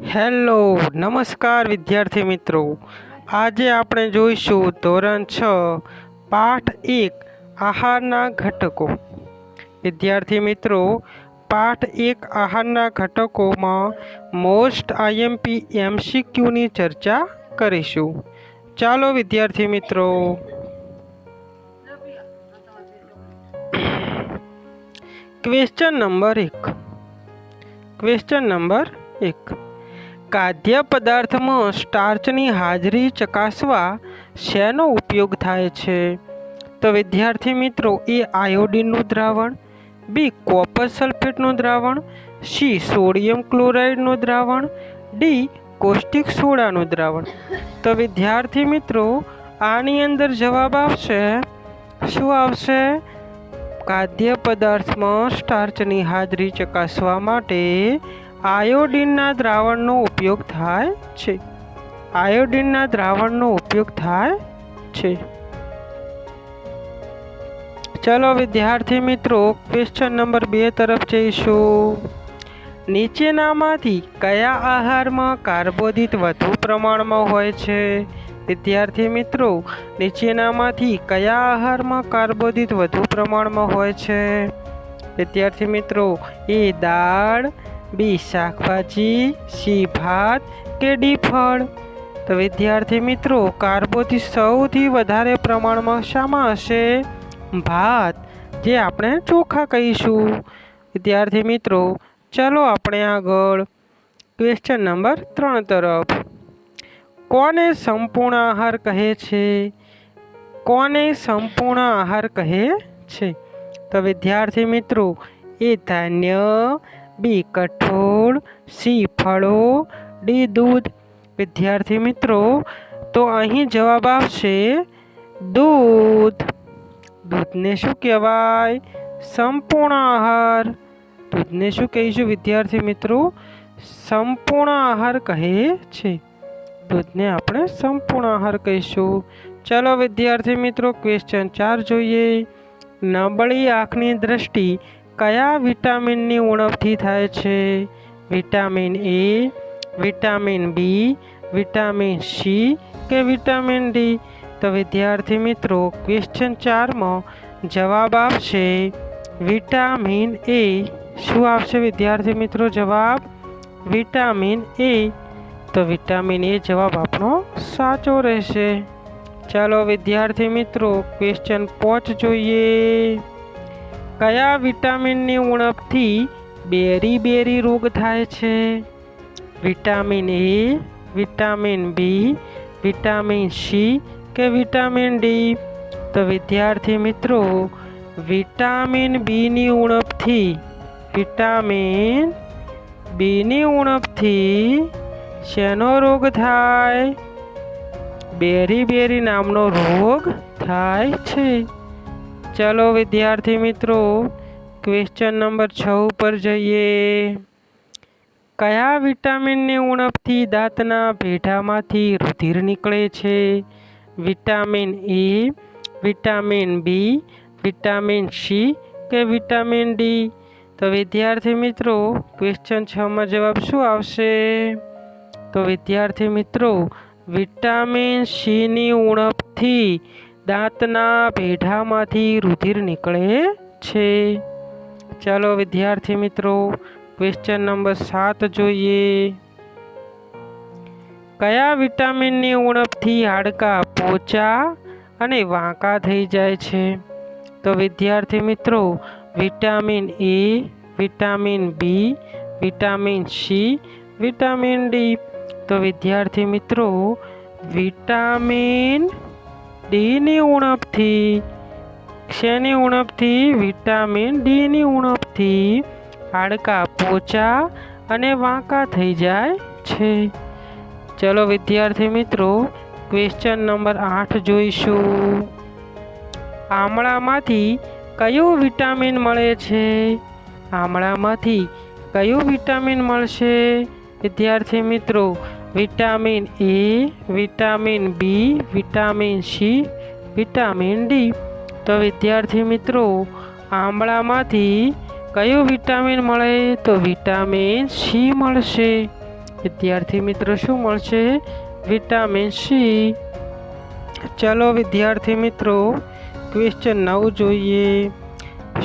Hello નમસ્કાર વિદ્યાર્થી મિત્રો, આજે આપણે જોઈશું ધોરણ 6 પાઠ 1 આહારના ઘટકો. વિદ્યાર્થી મિત્રો, પાઠ 1 આહારના ઘટકોમાં મોસ્ટ આઈએમપી MCQની ચર્ચા કરીશું. ચાલો વિદ્યાર્થી મિત્રો, ક્વેશ્ચન નંબર 1. ખાદ્ય પદાર્થમાં સ્ટાર્ચની હાજરી ચકાસવા શેનો ઉપયોગ થાય છે? તો વિદ્યાર્થી મિત્રો, એ આયોડિનનું દ્રાવણ, બી કોપર સલ્ફેટનું દ્રાવણ, સી સોડિયમ ક્લોરાઇડનું દ્રાવણ, ડી કોસ્ટિક સોડાનું દ્રાવણ. તો વિદ્યાર્થી મિત્રો, આની અંદર જવાબ આવશે, શું આવશે? ખાદ્ય પદાર્થમાં સ્ટાર્ચની હાજરી ચકાસવા માટે આયોડિનના દ્રાવણનો ઉપયોગ થાય છે. આયોડિનના દ્રાવણનો ઉપયોગ થાય છે. ચલો વિદ્યાર્થી મિત્રો, ક્વેશ્ચન નંબર 2 તરફ જઈશું. નીચેનામાંથી કયા આહારમાં કાર્બોદિત વધુ પ્રમાણમાં હોય છે? વિદ્યાર્થી મિત્રો, નીચેનામાંથી કયા આહારમાં કાર્બોદિત વધુ પ્રમાણમાં હોય છે? વિદ્યાર્થી મિત્રો, એ દાળ, બી શાકભાજી, સી ભાત કે ડી ફળ. તો વિદ્યાર્થી મિત્રો, કાર્બોદિત સૌથી વધારે પ્રમાણમાં શામાં હશે? ભાત, જે આપણે ચોખા કહીશું. વિદ્યાર્થી મિત્રો, ચલો આપણે આગળ ક્વેશ્ચન નંબર 3 તરફ. કોને સંપૂર્ણ આહાર કહે છે? કોને સંપૂર્ણ આહાર કહે છે? તો વિદ્યાર્થી મિત્રો, એ ધાન્ય, બી કઠોળ, સી ફળો, ડી દૂધ. વિદ્યાર્થી મિત્રો, તો અહીં જવાબ આવશે દૂધ. દૂધને શું કહેવાય? સંપૂર્ણ આહાર. દૂધને શું કહીશું વિદ્યાર્થી મિત્રો? સંપૂર્ણ આહાર કહે છે. દૂધને આપણે સંપૂર્ણ આહાર કહીશું. ચલો વિદ્યાર્થી મિત્રો, ક્વેશ્ચન 4 જોઈએ. નબળી આંખની દ્રષ્ટિ કયા વિટામિનની ઉણપથી થાય છે? Vitamin A, vitamin B, vitamin C કે વિટામિન ડી? તો વિદ્યાર્થી મિત્રો, ક્વેશ્ચન 4માં જવાબ આવશે વિટામિન એ. શું આવશે વિદ્યાર્થી મિત્રો જવાબ? Vitamin A. તો વિટામિન એ જવાબ આપણો સાચો રહેશે. ચાલો વિદ્યાર્થી મિત્રો, ક્વેશ્ચન 5 જોઈએ. કયા વિટામિનની ઉણપથી બેરી રોગ થાય છે? Vitamin A, vitamin B, vitamin C કે વિટામિન ડી? તો વિદ્યાર્થી મિત્રો, વિટામિન બીની ઉણપથી, વિટામિન બીની ઉણપથી શેનો રોગ થાય? બેરી નામનો રોગ થાય છે. ચલો વિદ્યાર્થી મિત્રો, ક્વેશ્ચન નંબર 6 ઉપર જઈએ. કયા વિટામિનની ઉણપથી દાંતના પેઢામાંથી રુધિર નીકળે છે? Vitamin A, vitamin B, vitamin C કે વિટામિન ડી? તો વિદ્યાર્થી મિત્રો, ક્વેશ્ચન 6માં જવાબ શું આવશે? તો વિદ્યાર્થી મિત્રો, વિટામિન સીની ઉણપથી દાંતના પેઢામાંથી રુધિર નીકળે છે. ચાલો વિદ્યાર્થી મિત્રો, ક્વેશ્ચન નંબર 7 જોઈએ. કયા વિટામિનની ઉણપથી હાડકાં પોચા અને વાંકા થઈ જાય છે? તો વિદ્યાર્થી મિત્રો, vitamin A, vitamin B, vitamin C, vitamin D? તો વિદ્યાર્થી મિત્રો, વિટામિન ડીની ઉણપથી, શેની ઉણપથી? વિટામિન ડીની ઉણપથી હાડકાં પોચા અને વાંકા થઈ જાય છે. ચલો વિદ્યાર્થી મિત્રો, ક્વેશ્ચન નંબર 8 જોઈશું. આમળામાંથી કયું વિટામિન મળે છે? આમળામાંથી કયું વિટામિન મળશે? વિદ્યાર્થી મિત્રો, vitamin A, vitamin B, vitamin C, vitamin D? તો વિદ્યાર્થી મિત્રો, આમળામાંથી કયું વિટામિન મળે? તો વિટામિન સી મળશે. વિદ્યાર્થી મિત્રો શું મળશે? Vitamin C. ચાલો વિદ્યાર્થી મિત્રો ક્વેશ્ચન 9 જોઈએ.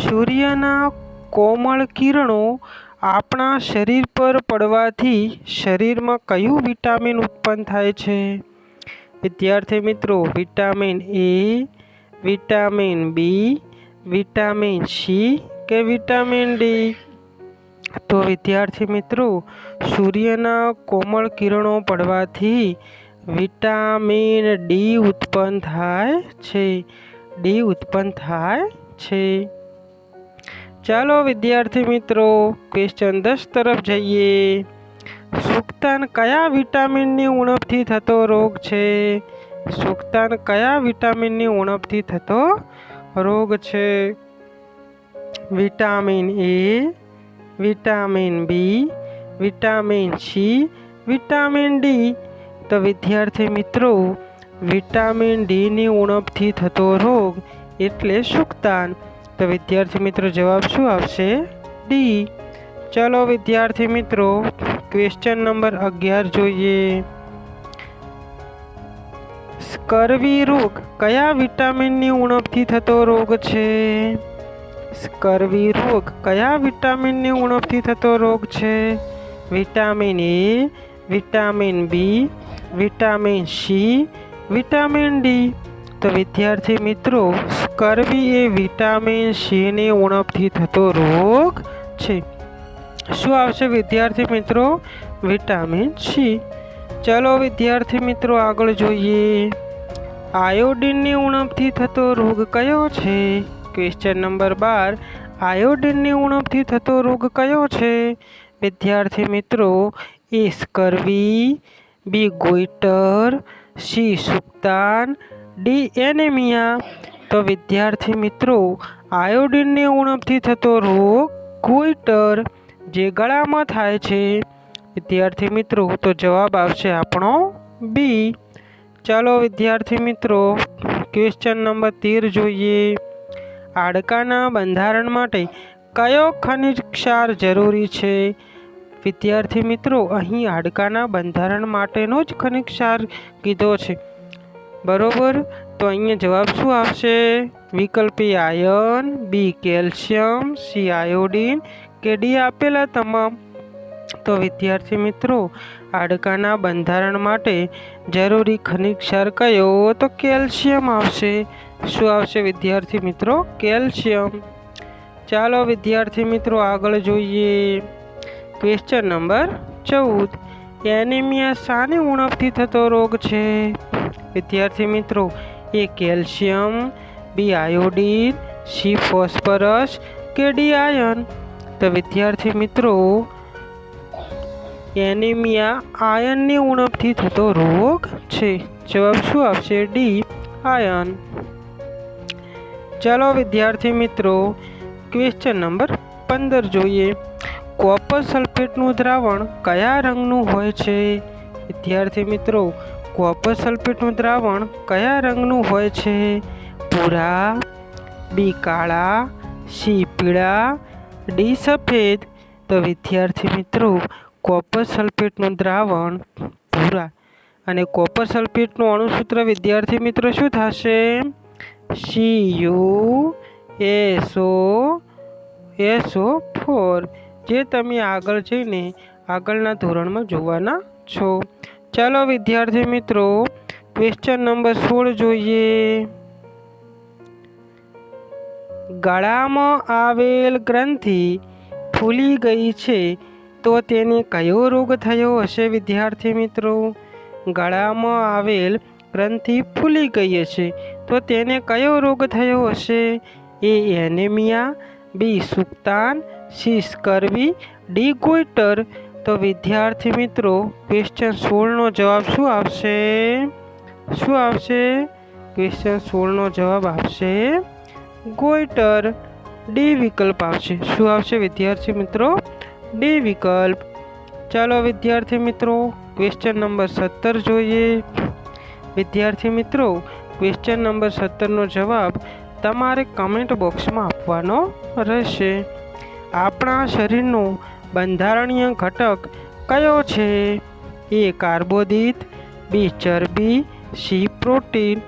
સૂર્યના કોમળ કિરણો આપણા શરીર પર પડવાથી શરીરમાં કયું વિટામિન ઉત્પન્ન થાય છે? વિદ્યાર્થી મિત્રો vitamin A, vitamin B, vitamin C કે વિટામિન ડી? તો વિદ્યાર્થી મિત્રો સૂર્યના કોમળ કિરણો પડવાથી વિટામિન ડી ઉત્પન્ન થાય છે. ડી ઉત્પન્ન થાય છે. ચાલો વિદ્યાર્થી મિત્રો ક્વેશ્ચન 10 તરફ જઈએ. સુક્તાન કયા વિટામિનની ઉણપથી થતો રોગ છે? સુક્તાન કયા વિટામિનની ઉણપથી થતો રોગ છે? Vitamin A, vitamin B, vitamin C, vitamin D? તો વિદ્યાર્થી મિત્રો વિટામિન ડીની ઉણપથી થતો રોગ એટલે સુક્તાન. તો વિદ્યાર્થી મિત્રો જવાબ શું આવશે? ડી. ચાલો વિદ્યાર્થી મિત્રો ક્વેશ્ચન નંબર 11 જોઈએ. સ્કર્વી રોગ કયા વિટામિનની ઉણપથી થતો રોગ છે? સ્કર્વી રોગ કયા વિટામિનની ઉણપથી થતો રોગ છે? Vitamin A, vitamin B, vitamin C, vitamin D? તો વિદ્યાર્થી મિત્રો સ્કર્વી એ વિટામિન સીની ઉણપથી થતો રોગ છે. શું આવશે વિદ્યાર્થી મિત્રો? Vitamin C. ચાલો વિદ્યાર્થી મિત્રો આગળ જોઈએ. આયોડિનની ઉણપથી થતો રોગ કયો છે? Question number 12. આયોડિનની ઉણપથી થતો રોગ કયો છે? વિદ્યાર્થી મિત્રો એ સ્કર્વી, બી ગોઈટર, સી સુક્તાન, ડી એનેમિયા? તો વિદ્યાર્થી મિત્રો આયોડિનની ઉણપથી થતો રોગ ગોઈટર જે ગળામાં થાય છે. વિદ્યાર્થી મિત્રો તો જવાબ આવશે આપણો બી. ચાલો વિદ્યાર્થી મિત્રો ક્વેશ્ચન નંબર 13 જોઈએ. હાડકાના બંધારણ માટે કયો ખનિજ ક્ષાર જરૂરી છે? વિદ્યાર્થી મિત્રો અહીં હાડકાના બંધારણ માટેનો જ ખનિજ ક્ષાર કીધો છે, બરોબર? તો અહીંયા જવાબ શું આવશે? વિકલ્પ એ આયર્ન, બી કેલ્શિયમ, સી આયોડિન કે ડી આપેલા તમામ? તો વિદ્યાર્થી મિત્રો હાડકાના બંધારણ માટે જરૂરી ખનિજ ક્ષાર કયો? તો કેલ્શિયમ આવશે. શું આવશે વિદ્યાર્થી મિત્રો? કેલ્શિયમ. ચાલો વિદ્યાર્થી મિત્રો આગળ જોઈએ. Question number 14. એનિમિયા શાની ઉણપથી થતો રોગ છે? વિદ્યાર્થી મિત્રો એ કેલ્શિયમ, બી આયોડિન, સી ફોસ્ફરસ કે ડી આયર્ન? તો વિદ્યાર્થી મિત્રો એનિમિયા આયર્નની ઉણપથી થતો રોગ છે. જવાબ શું આવશે? D iron. ચાલો વિદ્યાર્થી મિત્રો ક્વેશ્ચન નંબર 15 જોઈએ. કોપર સલ્ફેટનું દ્રાવણ કયા રંગનું હોય છે? વિદ્યાર્થી મિત્રો કોપર સલ્ફેટનું દ્રાવણ કયા રંગનું હોય છે? ભૂરા, બી કાળા, સી પીળા, ડી સફેદ? તો વિદ્યાર્થી મિત્રો કોપર સલ્ફેટનું દ્રાવણ ભૂરા. અને કોપર સલ્ફેટનું અણુસૂત્ર વિદ્યાર્થી મિત્રો શું થશે? CuSO4, જે તમે આગળ જઈને આગળના ધોરણમાં જોવાના છો. ચાલો વિદ્યાર્થી મિત્રો ક્વેશ્ચન નંબર 16 જોઈએ. ગળામાં આવેલ ગ્રંથિ ફૂલી ગઈ છે તો તેને કયો રોગ થયો હશે? વિદ્યાર્થી મિત્રો ગળામાં આવેલ ગ્રંથિ ફૂલી ગઈ છે તો તેને કયો રોગ થયો હશે? એ એનેમિયા, બી સુક્તાન, સી સ્કર્વી, ડી ગોઈટર? તો વિદ્યાર્થી મિત્રો ક્વેશ્ચન 16નો જવાબ શું આવશે? શું આવશે? ક્વેશ્ચન 16નો જવાબ આવશે ગોઈટર. ડી વિકલ્પ આવશે. શું આવશે વિદ્યાર્થી મિત્રો? ડી વિકલ્પ. ચાલો વિદ્યાર્થી મિત્રો ક્વેશ્ચન નંબર 17 જોઈએ. વિદ્યાર્થી મિત્રો ક્વેશ્ચન નંબર 17નો જવાબ તમારે કમેન્ટ બોક્સમાં આપવાનો રહેશે. આપણા શરીરનો બંધારણીય ઘટક કયો છે? એ કાર્બોદિત, બી ચરબી, સી પ્રોટીન,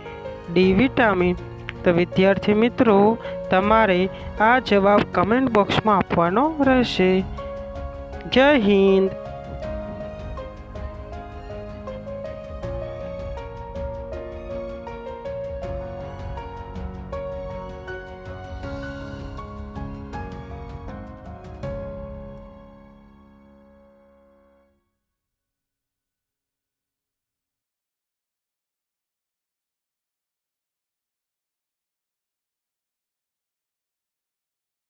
ડી વિટામિન. તો વિદ્યાર્થી મિત્રો તમારે આ જવાબ કમેન્ટ બોક્સમાં આપવાનો રહેશે. જય હિન્દ.